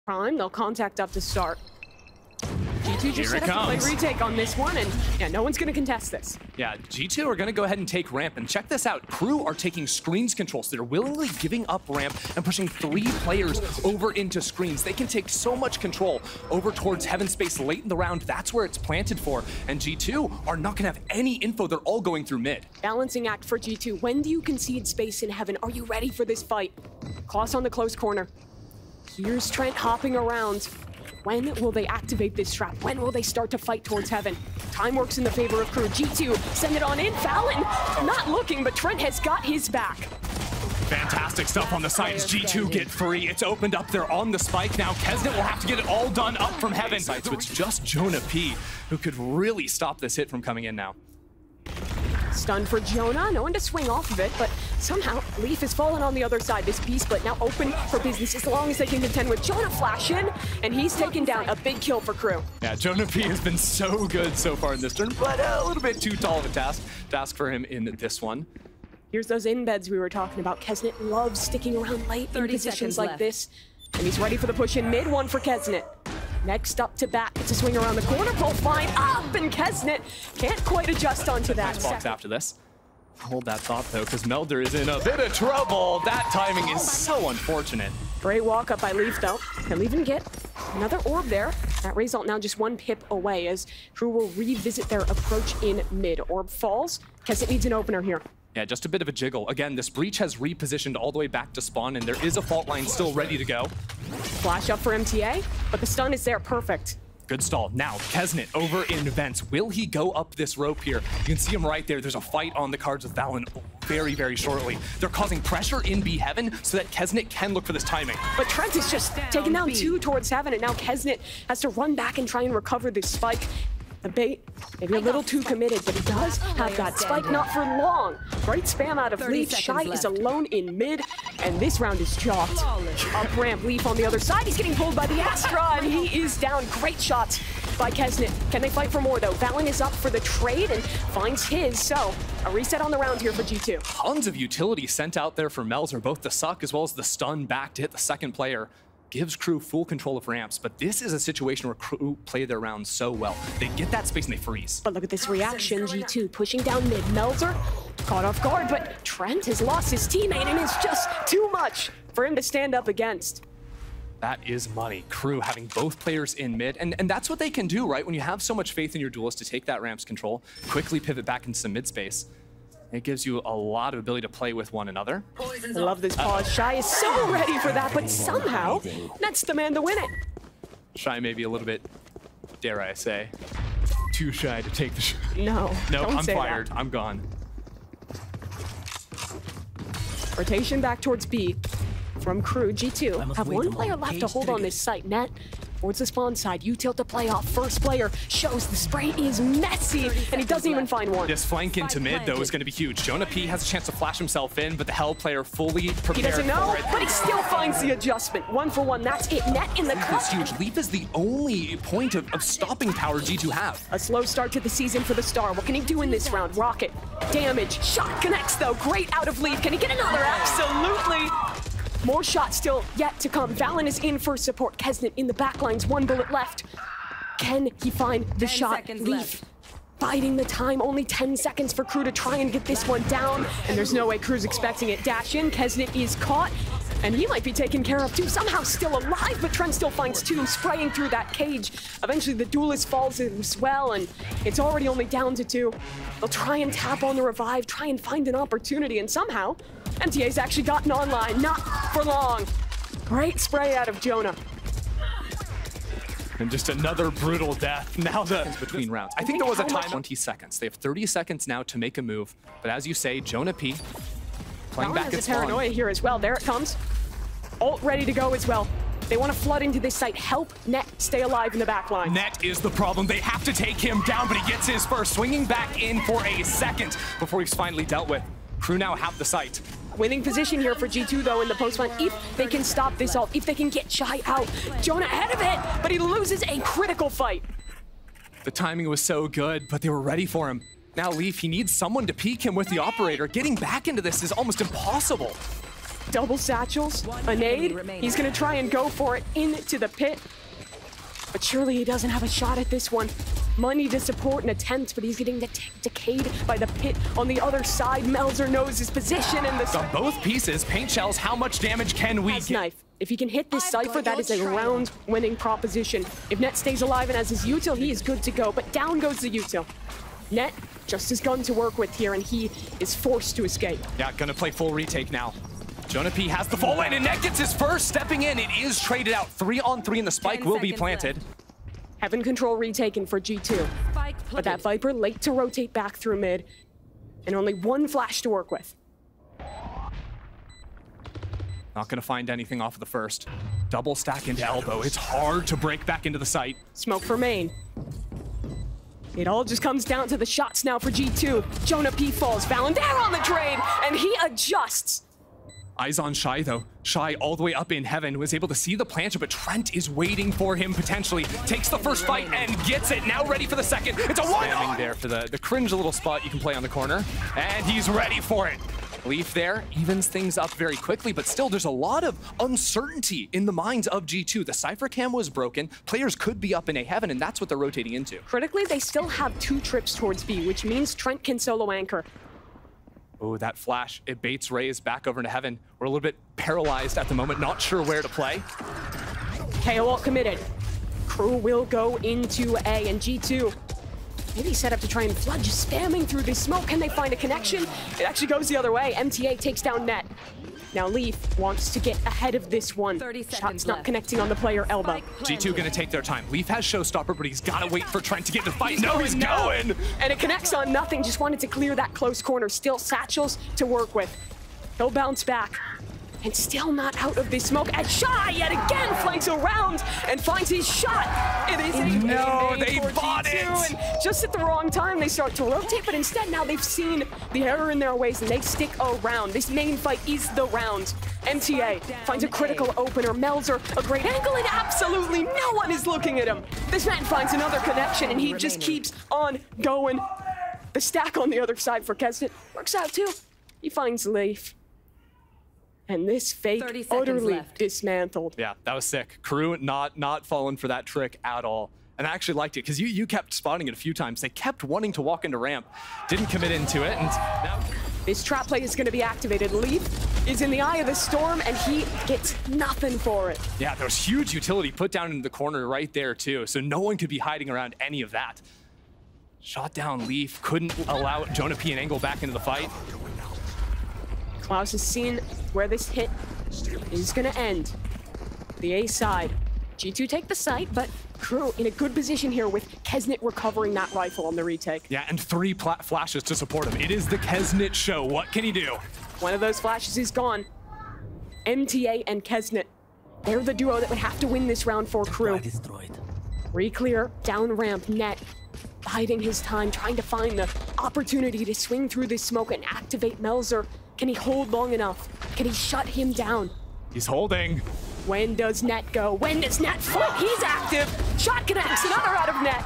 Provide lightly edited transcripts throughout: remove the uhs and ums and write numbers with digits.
Prime, they'll contact up to start. G2 just set up to play retake on this one, and yeah, no one's going to contest this. Yeah, G2 are going to go ahead and take ramp, and check this out. KRÜ are taking screens control, so they're willingly giving up ramp and pushing 3 players over into screens. They can take so much control over towards heaven space late in the round. That's where it's planted for, and G2 are not going to have any info. They're all going through mid. Balancing act for G2. When do you concede space in heaven? Are you ready for this fight? Klaus on the close corner. Here's Trent hopping around. When will they activate this trap? When will they start to fight towards heaven? Time works in the favor of KRÜ. G2, send it on in. valyn, not looking, but Trent has got his back. Fantastic stuff on the sides. G2 get free. It's opened up there on the spike now. Keznit will have to get it all done up from heaven. So it's just JonahP who could really stop this hit from coming in now. Stun for Jonah, no one to swing off of it, but somehow Leaf has fallen on the other side. This B-split now open for business as long as they can contend with Jonah flash in, and he's taken down a big kill for KRÜ. Yeah, JonahP has been so good so far in this turn, but a little bit too tall of a task for him in this one. Here's those embeds we were talking about. Keznit loves sticking around late in positions like this, and he's ready for the push in mid. One for Keznit. Next up to bat, it's a swing around the corner, both fine up, and Keznit can't quite adjust onto that. Box after this. Hold that thought though, because Melser is in a bit of trouble. That timing is so unfortunate. Great walk up by Leaf though. He'll even get another orb there. That result now just 1 pip away as KRÜ will revisit their approach in mid. Orb falls. Keznit needs an opener here. Yeah, just a bit of a jiggle. Again, this breach has repositioned all the way back to spawn, and there is a fault line still ready to go. Flash up for MTA, but the stun is there, perfect. Good stall. Now, Keznit over in vents. Will he go up this rope here? You can see him right there. There's a fight on the cards with valyn very, very shortly. They're causing pressure in B heaven so that Keznit can look for this timing. But Trent is just taking down 2 towards heaven, and now Keznit has to run back and try and recover this spike. The bait, maybe a little too committed, but he does have that spike, not for long. Great spam out of Leaf. Shyy is alone in mid, and this round is chalked. Up ramp, Leaf on the other side. He's getting pulled by the Astra, and he is down. Great shots by Keznit. Can they fight for more, though? valyn is up for the trade and finds his, so a reset on the round here for G2. Tons of utility sent out there for Melser, both the suck as well as the stun back to hit the second player. Gives KRÜ full control of ramps, but this is a situation where KRÜ play their rounds so well. They get that space and they freeze. But look at this reaction. G2 pushing down mid. Melser caught off guard, but Trent has lost his teammate, and it's just too much for him to stand up against. That is money. KRÜ having both players in mid, and that's what they can do, right? When you have so much faith in your duelist to take that ramps control, quickly pivot back into some mid space. It gives you a lot of ability to play with one another. I love this pause. Shyy is so ready for that, but somehow that's the man to win it. Shyy may be a little bit, dare I say, too shy to take the shot. No, I'm fired. I'm gone. Rotation back towards B from KRÜ. G2 have 1 player left to hold on this site. Net towards the spawn side. Util to play off. First player shows the spray is messy, and he doesn't even find one. This flank into mid, though, is going to be huge. JonahP has a chance to flash himself in, but the Hell player fully prepared. He doesn't know, but he still finds the adjustment. 1 for 1. That's it. Net in the clutch. It's huge. Leaf is the only point of stopping power G2 have. A slow start to the season for the star. What can he do in this round? Rocket. Damage. Shot connects, though. Great out of Leaf. Can he get another? Absolutely. More shots still yet to come. valyn is in for support. Keznit in the backlines. 1 bullet left. Can he find the shot? Leaf biding the time. Only 10 seconds for KRÜ to try and get this one down. And there's no way KRÜ's expecting it. Dash in. Keznit is caught. And he might be taken care of too. Somehow still alive, but Trent still finds 2, spraying through that cage. Eventually the duelist falls as well, and it's already only down to 2. They'll try and tap on the revive, try and find an opportunity, and somehow MTA's actually gotten online. Not for long. Great spray out of Jonah. And just another brutal death. Now between rounds. I think there was a time 20 seconds. They have 30 seconds now to make a move. But as you say, JonahP playing back at spawn. Paranoia here as well. There it comes. Ult ready to go as well. They want to flood into this site. Help Net stay alive in the back line. Net is the problem. They have to take him down, but he gets his first. Swinging back in for a second before he's finally dealt with. KRÜ now have the site. Winning position here for G2, though, in the post-line. If they can stop this ult, if they can get Shyy out. Jonah ahead of it, but he loses a critical fight. The timing was so good, but they were ready for him. Now Leaf, he needs someone to peek him with the operator. Getting back into this is almost impossible. Double satchels, a nade. He's gonna try and go for it into the pit. But surely he doesn't have a shot at this one. Money to support an attempt, but he's getting decayed by the pit on the other side. Melser knows his position in the... On both pieces, paint shells, how much damage can we get? Knife. If he can hit this Cypher, that is a round-winning proposition. If Net stays alive and has his util, he is good to go, but down goes the util. Net, just his gun to work with here, and he is forced to escape. Yeah, gonna play full retake now. JonahP has the full lane, and Net gets his first, stepping in. It is traded out. 3-on-3, and the spike will be planted. Heaven control retaken for G2. But that Viper late to rotate back through mid, and only one flash to work with. Not gonna find anything off of the first. Double stack into elbow. It's hard to break back into the site. Smoke for main. It all just comes down to the shots now for G2. JonahP falls. valyn there on the trade, and he adjusts. Eyes on Shyy, though. Shyy, all the way up in heaven, was able to see the planter, but Trent is waiting for him, potentially. Takes the first fight and gets it. Now ready for the second. It's a one-on! There for the cringe little spot you can play on the corner. And he's ready for it. Leaf there evens things up very quickly, but still there's a lot of uncertainty in the minds of G2. The Cypher cam was broken. Players could be up in a heaven, and that's what they're rotating into. Critically, they still have 2 trips towards B, which means Trent can solo anchor. Oh, that flash. It baits Raze back over into heaven. We're a little bit paralyzed at the moment, not sure where to play. KO ult committed. KRÜ will go into A, and G2 maybe set up to try and flood, just spamming through this smoke. Can they find a connection? It actually goes the other way. MTA takes down Net. Now Leaf wants to get ahead of this one. Shot's not connecting on the player elbow. G2 gonna take their time. Leaf has showstopper, but he's gotta wait for Trent to get the fight. No, he's going! And it connects on nothing. Just wanted to clear that close corner. Still satchels to work with. He'll bounce back. And still not out of this smoke. And Shyy yet again flanks around and finds his shot. It is no, they bought it. And just at the wrong time, they start to rotate, but instead now they've seen the error in their ways and they stick around. This main fight is the round. MTA finds a critical opener. Melser, a great angle, and absolutely no one is looking at him. This man finds another connection and he just keeps on going. The stack on the other side for Keznit works out too. He finds Leaf. And this fake utterly dismantled. Yeah, that was sick. KRÜ not falling for that trick at all. And I actually liked it because you kept spotting it a few times. They kept wanting to walk into ramp, didn't commit into it, and now this trap play is going to be activated. Leaf is in the eye of the storm, and he gets nothing for it. Yeah, there was huge utility put down into the corner right there too, so no one could be hiding around any of that. Shot down Leaf, couldn't allow JonahP and Angle back into the fight. Klaus has seen where this hit is going to end. The A side. G2 take the site, but KRÜ in a good position here with Keznit recovering that rifle on the retake. Yeah, and 3 flashes to support him. It is the Keznit show. What can he do? One of those flashes is gone. MTA and Keznit. They're the duo that would have to win this round for KRÜ. Reclear, down ramp, Net. Biding his time, trying to find the opportunity to swing through this smoke and activate Melser. Can he hold long enough? Can he shut him down? He's holding. When does Net go? When does Net fight? He's active. Shot connects, another out of Net.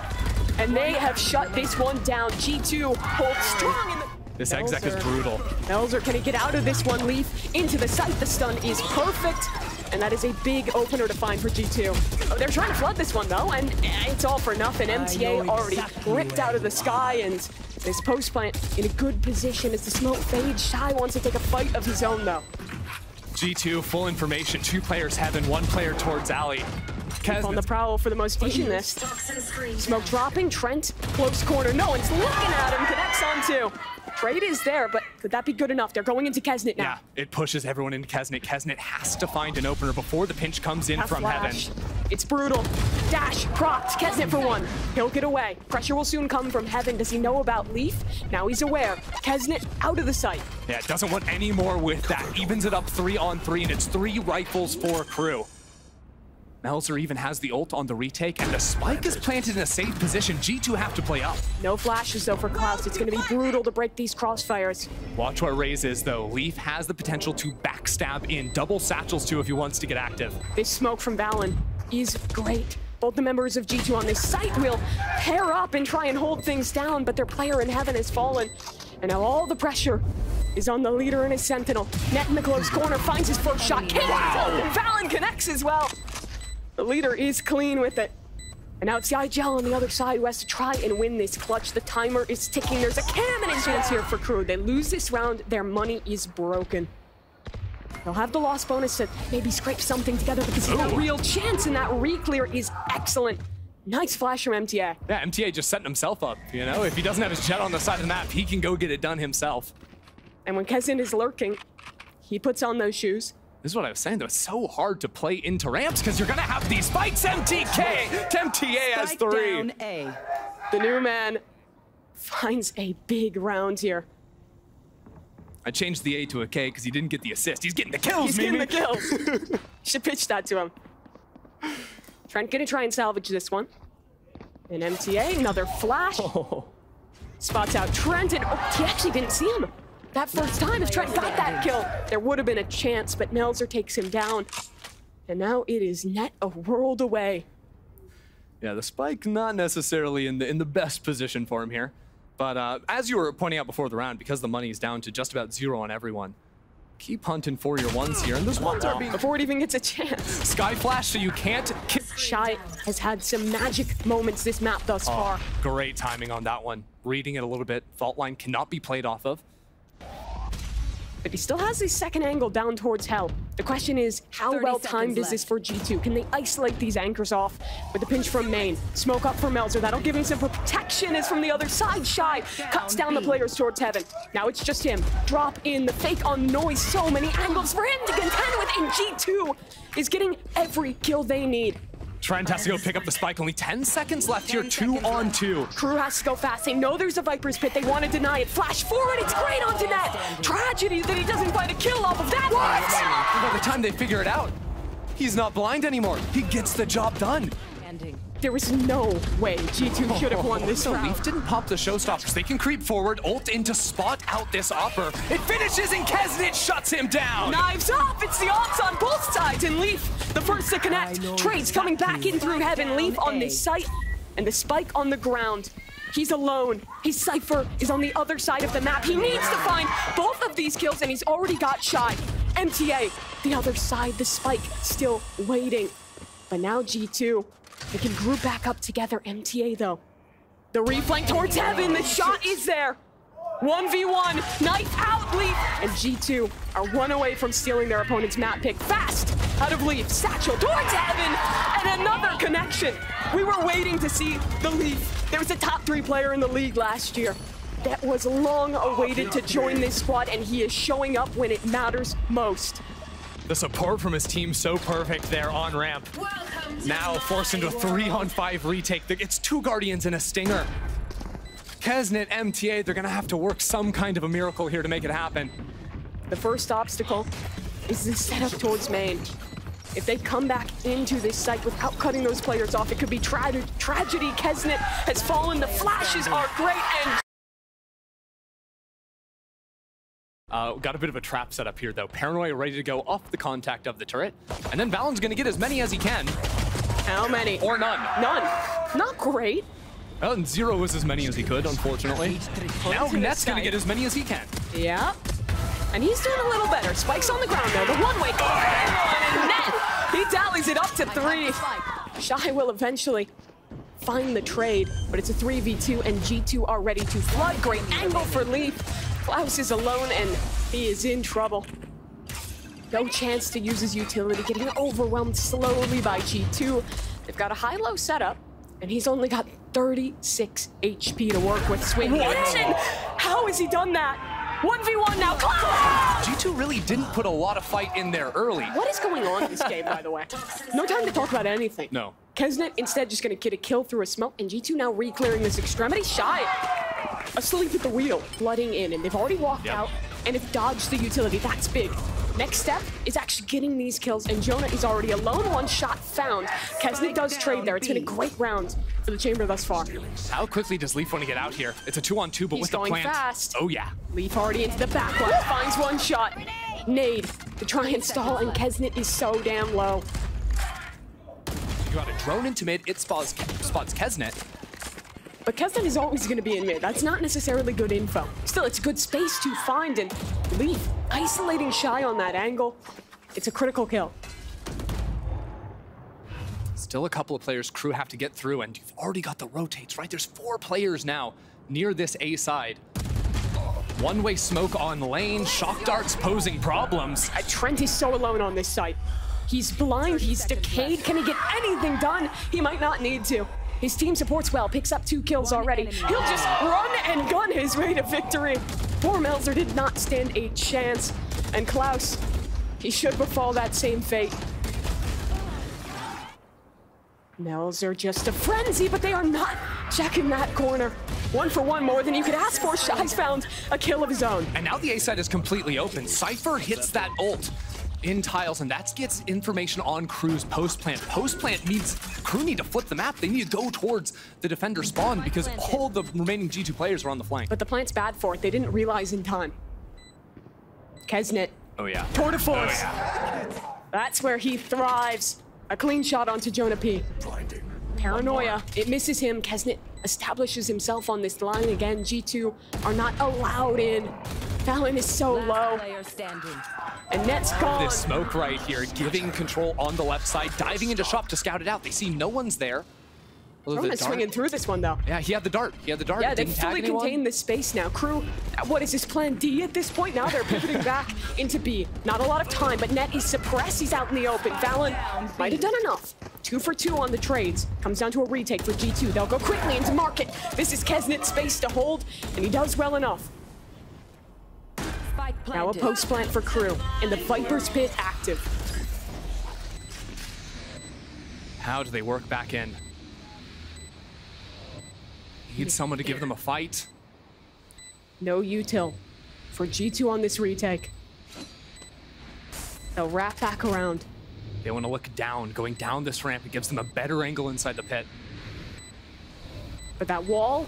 And they have shut this one down. G2 holds strong in the... This exec is brutal. Melser, can he get out of this one? Leaf into the site. The stun is perfect. And that is a big opener to find for G2. Oh, they're trying to flood this one, though, and it's all for nothing. MTA already ripped out of the sky, and this post plant in a good position as the smoke fades. Shyy wants to take a fight of his own, though. G2, full information. 2 players heaven, 1 player towards alley. Keep on the prowl for the most vision this. Smoke dropping, Trent, close corner. No one's looking at him, connects on 2. Trade is there, but could that be good enough? They're going into Keznit now. Yeah, it pushes everyone into Keznit. Keznit has to find an opener before the pinch comes in from heaven. It's brutal. Dash, propped, Keznit for 1. He'll get away. Pressure will soon come from heaven. Does he know about Leaf? Now he's aware. Keznit out of the sight. Yeah, doesn't want any more with that. Evens it up 3-on-3, and it's 3 rifles for KRÜ. Melser even has the ult on the retake, and the spike is planted in a safe position. G2 have to play up. No flashes, though, for Klaus. It's going to be brutal to break these crossfires. Watch where Raze is, though. Leaf has the potential to backstab in. Double satchels, too, if he wants to get active. This smoke from valyn is great. Both the members of G2 on this site will pair up and try and hold things down, but their player in heaven has fallen. And now all the pressure is on the leader and his sentinel. Net in the close corner, finds his first shot. Wow. Valyn connects as well. The leader is clean with it. And now it's Shyy on the other side who has to try and win this clutch. The timer is ticking. There's a cannon chance here for KRÜ. They lose this round, their money is broken. They'll have the loss bonus to maybe scrape something together because there's no real chance, and that re-clear is excellent. Nice flash from MTA. Yeah, MTA just setting himself up, you know? If he doesn't have his jet on the side of the map, he can go get it done himself. And when Keznit is lurking, he puts on those shoes. This is what I was saying, though. It's so hard to play into ramps because you're going to have these fights. MTA has 3. Down A. The new man finds a big round here. I changed the A to a K because he didn't get the assist. He's getting the kills, He's getting the kills. Should pitch that to him. Trent gonna try and salvage this one. And MTA, another flash. Spots out Trent, and he actually didn't see him that first time. If Trent got that kill, there would have been a chance, but Melser takes him down. And now it is net a world away. Yeah, the spike not necessarily in the best position for him here. But as you were pointing out before the round, because the money is down to just about 0 on everyone, keep hunting for your ones here, and those ones are being... Before it even gets a chance. Sky Flash, so you can't... Shyy has had some magic moments this map thus far. Great timing on that one. Reading it a little bit. Fault line cannot be played off of. But he still has his second angle down towards Hell. The question is, how well timed is this for G2? Can they isolate these anchors off with a pinch from main? Smoke up for Melser. That'll give him some protection. Is from the other side. Shyy cuts down the players towards heaven. Now it's just him. Drop in the fake on Noise. So many angles for him to contend with. And G2 is getting every kill they need. Trent has to go pick up the spike. Only 10 seconds left here. 2 on 2. KRÜ has to go fast. They know there's a Viper's Pit. They want to deny it. Flash forward. It's great onto net. Tragedy that he doesn't find a kill off of that. What? By the time they figure it out, he's not blind anymore. He gets the job done. There was no way G2 should have won this round. Leaf didn't pop the showstoppers. They can creep forward, ult in to spot out this offer. It finishes and Keznit shuts him down. Knives up! It's the odds on both sides, and Leaf, the first to connect. Trades coming back in through heaven. Leaf on this site, and the spike on the ground. He's alone. His Cypher is on the other side of the map. He needs to find both of these kills, and he's already got Shyy. MTA, the other side, the spike still waiting. But now G2, they can group back up together. MTA, though. The reflank towards heaven. The shot is there. 1v1. Knife out, Leaf. And G2 are 1 away from stealing their opponent's map pick. Fast out of Leaf. Satchel towards heaven. And another connection. We were waiting to see the Leaf. There was a top 3 player in the league last year that was long awaited to join this squad, and he is showing up when it matters most. The support from his team so perfect there on ramp. Now forced into a 3-on-5 retake. It's 2 Guardians and a Stinger. Keznit, MTA, they're gonna have to work some kind of a miracle here to make it happen. The first obstacle is the setup towards main. If they come back into this site without cutting those players off, it could be tragedy. Keznit has fallen. The flashes are great, and got a bit of a trap set up here, though. Paranoia ready to go off the contact of the turret. And then Valyn's going to get as many as he can. How many? Or none. None. Not great. Well, and 0 was as many as he could, unfortunately. Now Net's going to get as many as he can. Yeah. And he's doing a little better. Spike's on the ground, though. The one-way goal. And Net, he tallies it up to 3. Shyy will eventually find the trade, but it's a 3v2, and G2 are ready to flood. Great angle for Leaf. Klaus is alone, and he is in trouble. No chance to use his utility, getting overwhelmed slowly by G2. They've got a high-low setup, and he's only got 36 HP to work with. Swing. How has he done that? 1v1 now. Klaus! G2 really didn't put a lot of fight in there early. What is going on in this game, by the way? No time to talk about anything. No. Keznit instead just going to get a kill through a smoke, and G2 now re-clearing this extremity. Shyy asleep at the wheel, flooding in, and they've already walked out and have dodged the utility. That's big. Next step is actually getting these kills, and Jonah is already alone. 1 shot found. Keznit does trade there. It's been a great round for the Chamber thus far. How quickly does Leaf want to get out here? It's a 2-on-2, but with the plant. He's going fast. Oh, yeah. Leaf already into the back left, finds 1 shot. Nade to try and stall, and Keznit is so damn low. You got a drone into mid. It spots Keznit. But Keznit is always going to be in mid. That's not necessarily good info. Still, it's good space to find, and Leaf isolating Shyy on that angle. It's a critical kill. Still a couple of players KRÜ have to get through, and you've already got the rotates, right? There's 4 players now near this A side. One-way smoke on lane, shock darts posing problems. Trent is so alone on this site. He's blind, he's decayed. Can he get anything done? He might not need to. His team supports well, picks up 2 kills already. He'll just run and gun his way to victory. Poor Melser did not stand a chance. And Klaus, he should befall that same fate. Melser just a frenzy, but they are not checking that corner. 1 for 1 more than you could ask for. Shy's found a kill of his own. And now the A side is completely open. Cypher hits that ult in tiles, and that gets information on KRÜ's post plant. Post plant means KRÜ need to flip the map. They need to go towards the defender spawn because all the remaining G2 players are on the flank. But the plant's bad for it. They didn't realize in time. Keznit. Oh yeah. Tour de force. Oh, yeah. That's where he thrives. A clean shot onto JonahP. Paranoia. It misses him. Keznit establishes himself on this line again. G2 are not allowed in. Valyn is so low. And Net's gone. This smoke right here, giving control on the left side, diving into shop to scout it out. They see no one's there. Roman's swinging through this one, though. Yeah, he had the dart. He had the dart. Yeah, they fully contain this space now. KRÜ, what is this plan D at this point? Now they're pivoting back into B. Not a lot of time, but Net is suppressed. He's out in the open. Valyn might have done enough. 2 for 2 on the trades. Comes down to a retake for G2. They'll go quickly into market. This is Keznit's space to hold, and he does well enough. Now a post plant for KRÜ, and the Viper's Pit active. How do they work back in? Need someone to give them a fight. No util for G2 on this retake. They'll wrap back around. They want to look down. Going down this ramp, it gives them a better angle inside the pit. But that wall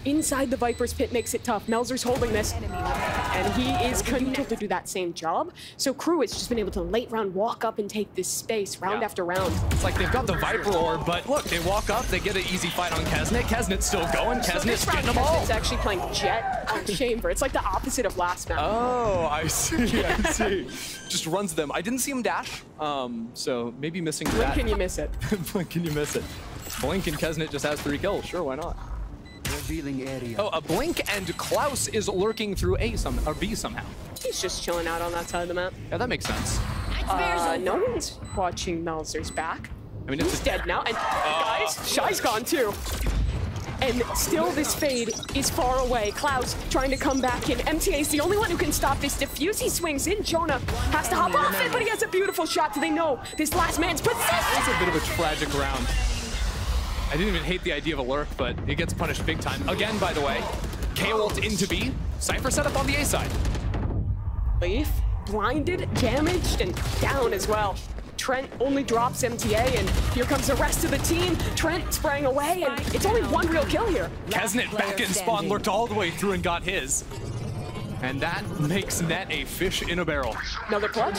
inside the Viper's Pit makes it tough. Melser's holding this, and he is continuing to do that same job. So KRÜ has just been able to late round walk up and take this space round after round. It's like they've got the Viper orb, but look, they walk up, they get an easy fight on Keznit. Keznit's still going. Keznit's getting them all. Keznit's actually playing Jet on Chamber. It's like the opposite of last map. Oh, I see, I see. Just runs them. I didn't see him dash, so maybe missing that. When can you miss it? When can you miss it? Blink and Keznit just has 3 kills. Sure, why not? Revealing area. Oh, a blink and Klaus is lurking through or B somehow. He's just chilling out on that side of the map. Yeah, that makes sense. No one's watching Melser's back. I mean, he's dead now. And guys, Shy's gone too. And still this fade is far away. Klaus trying to come back in. MTA's the only one who can stop this diffuse. He swings in. Jonah has to hop off it, but he has a beautiful shot. Do they know this last man's possessed? It's a bit of a tragic round. I didn't even hate the idea of a lurk, but it gets punished big time. Again, by the way, KO ult into B. Cypher set up on the A side. Leaf, blinded, damaged, and down as well. Trent only drops MTA, and here comes the rest of the team. Trent sprang away, and it's only 1 real kill here. Keznit back in spawn, lurked all the way through and got his. And that makes Net a fish in a barrel. Another clutch?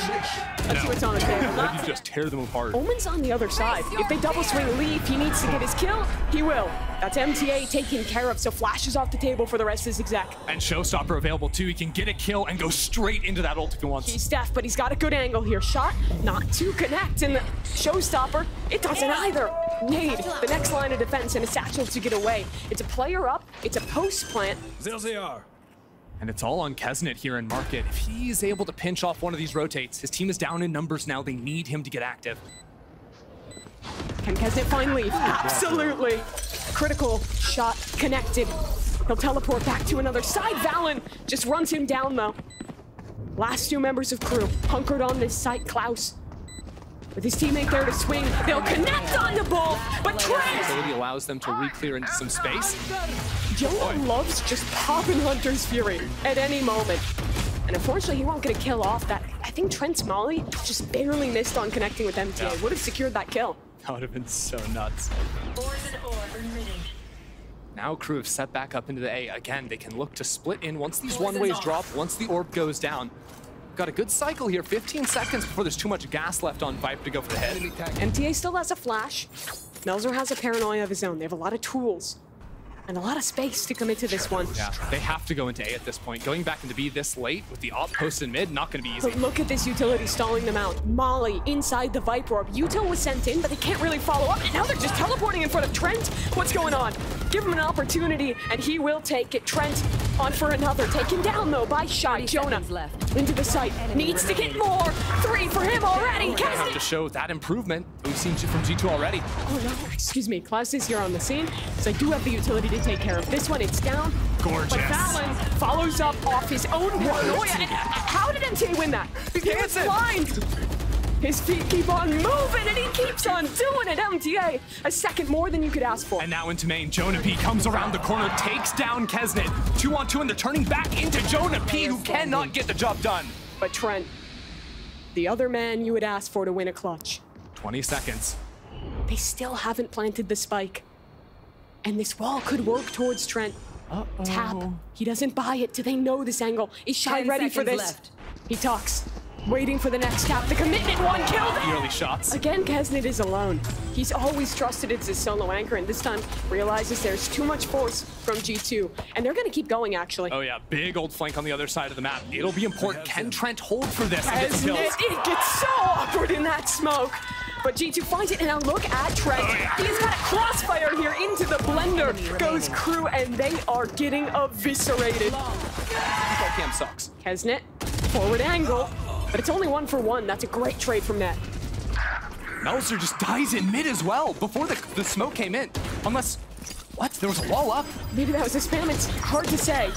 Let's see what's on the table. You just tear them apart. Omen's on the other side. If they double swing Leaf, he needs to get his kill. He will. That's MTA taken care of, so Flash is off the table for the rest of his exec. And Showstopper available too. He can get a kill and go straight into that ult if he wants. He's Steph, but he's got a good angle here. Shot not to connect, and the Showstopper, it doesn't either. Nade, the next line of defense, and a satchel to get away. It's a player up, it's a post plant. There they are. And it's all on Keznit here in market. If he's able to pinch off one of these rotates, his team is down in numbers now. They need him to get active. Can Keznit find Leaf? Absolutely. Critical shot connected. He'll teleport back to another side. Valyn just runs him down, though. Last 2 members of KRÜ hunkered on this site. Klaus, with his teammate there to swing, they'll connect on the ball, but Trent! Ability allows them to re-clear into some space. Jonah loves just popping Hunter's Fury at any moment. And unfortunately, he won't get a kill off that. I think Trent's Molly just barely missed on connecting with MTA. Yeah. Would have secured that kill. That would have been so nuts. Now KRÜ have set back up into the A. Again, they can look to split in once these one-ways drop, once the orb goes down. Got a good cycle here, 15 seconds before there's too much gas left on Viper to go for the head. MTA still has a flash. Melser has a paranoia of his own. They have a lot of tools. And a lot of space to come into this one. Yeah, they have to go into A at this point. Going back into B this late with the op post in mid, not going to be easy. But look at this utility stalling them out. Molly inside the Viper Orb. Util was sent in, but they can't really follow up. And now they're just teleporting in front of Trent. What's going on? Give him an opportunity, and he will take it. Trent on for another. Taken down, though, by Shyy. Jonah into the site. Needs to get more. 3 for him already. Have to show that improvement we've seen from G2 already. Oh, no. Excuse me. Klaus is here on the scene, so I do have the utility to take care of this one. It's down. Gorgeous. But valyn follows up off his own paranoia. And how did MTA win that? He was blind. His feet keep on moving, and he keeps on doing it. MTA, a second more than you could ask for. And now into main, JonahP comes around the corner, takes down Keznit. 2-on-2, and they're turning back into JonahP, who cannot get the job done. But Trent, the other man you would ask for to win a clutch. 20 seconds. They still haven't planted the spike. And this wall could work towards Trent. Tap. He doesn't buy it. Do they know this angle? Is Shyy ready for this? Left. He talks. Waiting for the next tap. The commitment one killed. Early shots. Again, Keznit is alone. He's always trusted it's his solo anchor, and this time realizes there's too much force from G2. And they're going to keep going, actually. Oh, yeah. Big old flank on the other side of the map. It'll be important. Can Trent hold for this and get kills? It gets so awkward in that smoke. But G2 finds it, and now look at Trent. He's got a crossfire here into the blender. Goes KRÜ, and they are getting eviscerated. Cam sucks. Keznit, forward angle, but it's only 1 for 1. That's a great trade from Net. Melser just dies in mid as well before the smoke came in. Unless, what? There was a wall up? Maybe that was a spam. It's hard to say.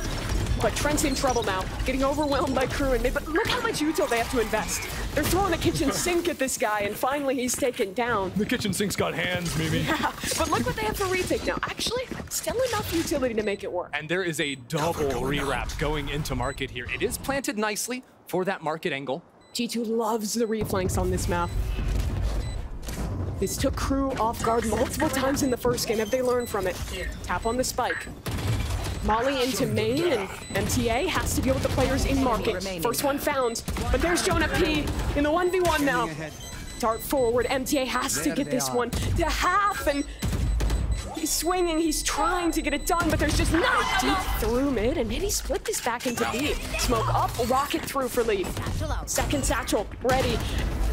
But Trent's in trouble now, getting overwhelmed by KRÜ and mid. But look how much util they have to invest. They're throwing a kitchen sink at this guy, and finally he's taken down. The kitchen sink's got hands, Mimi. Yeah, but look what they have for retake now. Actually, still enough utility to make it work. And there is a double rewrap going into market here. It is planted nicely for that market angle. G2 loves the reflanks on this map. This took KRÜ off guard multiple times in the first game. Have they learned from it? Tap on the spike. Molly into main, and MTA has to deal with the players in market. First one found, but there's JonahP in the 1v1 now. Dart forward, MTA has to get this one to half, and he's swinging, he's trying to get it done, but there's just not deep through mid, and maybe split this back into B. Smoke up, rocket through for lead. Second satchel, ready.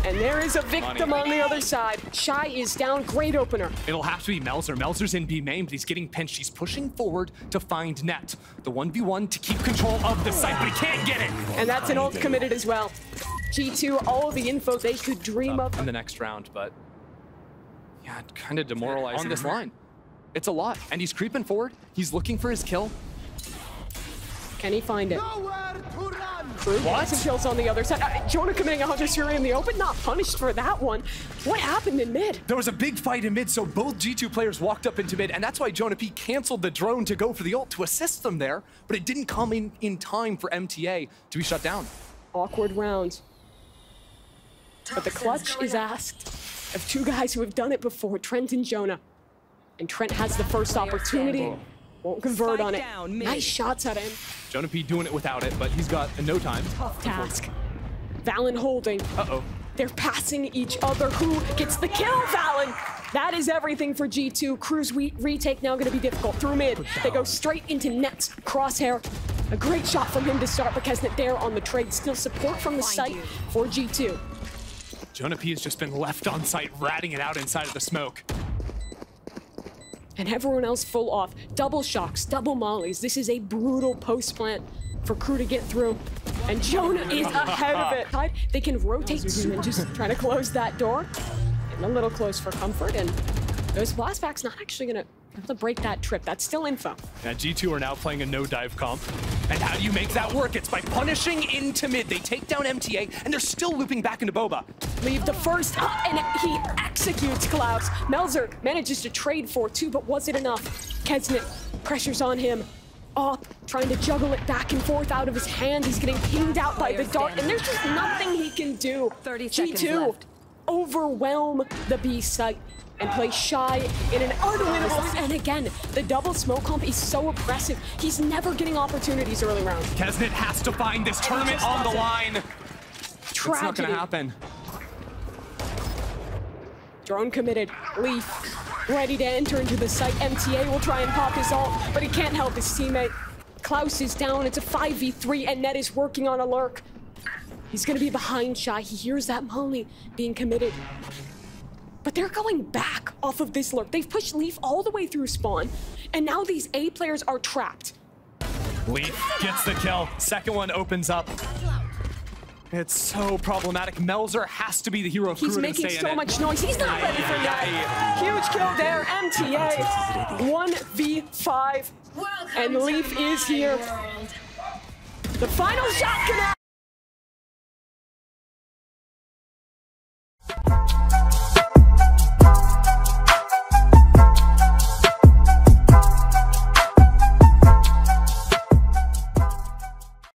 And there is a victim on the other side. Shyy is down, great opener. It'll have to be Melser. Melser's in B main, but he's getting pinched. He's pushing forward to find Net. The 1v1 to keep control of the site, but he can't get it. And that's an ult committed as well. G2, all the info they could dream of. In the next round, but yeah, kind of demoralizing on this line. It's a lot, and he's creeping forward. He's looking for his kill. Can he find it? KRÜ What? some kills on the other side. Jonah committing a Hunter Fury in the open, not punished for that one. What happened in mid? There was a big fight in mid, so both G2 players walked up into mid, and that's why JonahP canceled the drone to go for the ult to assist them there, but it didn't come in time for MTA to be shut down. Awkward round. But the clutch is asked of 2 guys who have done it before, Trent and Jonah. And Trent has the first opportunity. Won't convert on it. Nice shots at him. JonahP doing it without it, but he's got no time. Tough task. valyn holding. Uh-oh. They're passing each other. Who gets the kill, valyn? That is everything for G2. KRÜ's retake now going to be difficult. Through mid, they go straight into Net's crosshair. A great shot from him to start, but Keznit there on the trade. Still support from the site for G2. JonahP has just been left on site, ratting it out inside of the smoke. And everyone else full off. Double shocks, double mollies. This is a brutal post plant for KRÜ to get through. And Jonah is ahead of it. They can rotate to and just try to close that door. Getting a little close for comfort, and those flashbacks not actually gonna have to break that trip. That's still info. Now G2 are now playing a no-dive comp. And how do you make that work? It's by punishing into mid. They take down MTA, and they're still looping back into Boba. Leave the first, and he executes Klaus. Melser manages to trade for 2, but was it enough? Keznit pressures on him. Up, trying to juggle it back and forth out of his hand. He's getting pinged out by the dart, and there's just nothing he can do. 30 seconds G2 left. overwhelm the B site and play Shyy in an unwinnable. And again, the double smoke comp is so oppressive. He's never getting opportunities early round. Keznit has to find this tournament on the line. Tragedy. It's not gonna happen. Drone committed. Leaf ready to enter into the site. MTA will try and pop his ult, but he can't help his teammate. Klaus is down. It's a 5v3, and Ned is working on a lurk. He's gonna be behind Shyy. He hears that molly being committed. But they're going back off of this lurk. They've pushed Leaf all the way through spawn, and now these A players are trapped. Leaf gets the kill. Second one opens up. It's so problematic. Melser has to be the hero of KRÜ. He's making so much noise. He's not ready for that. Huge kill there. MTA 1v5. And Leaf is here. The final shot connects.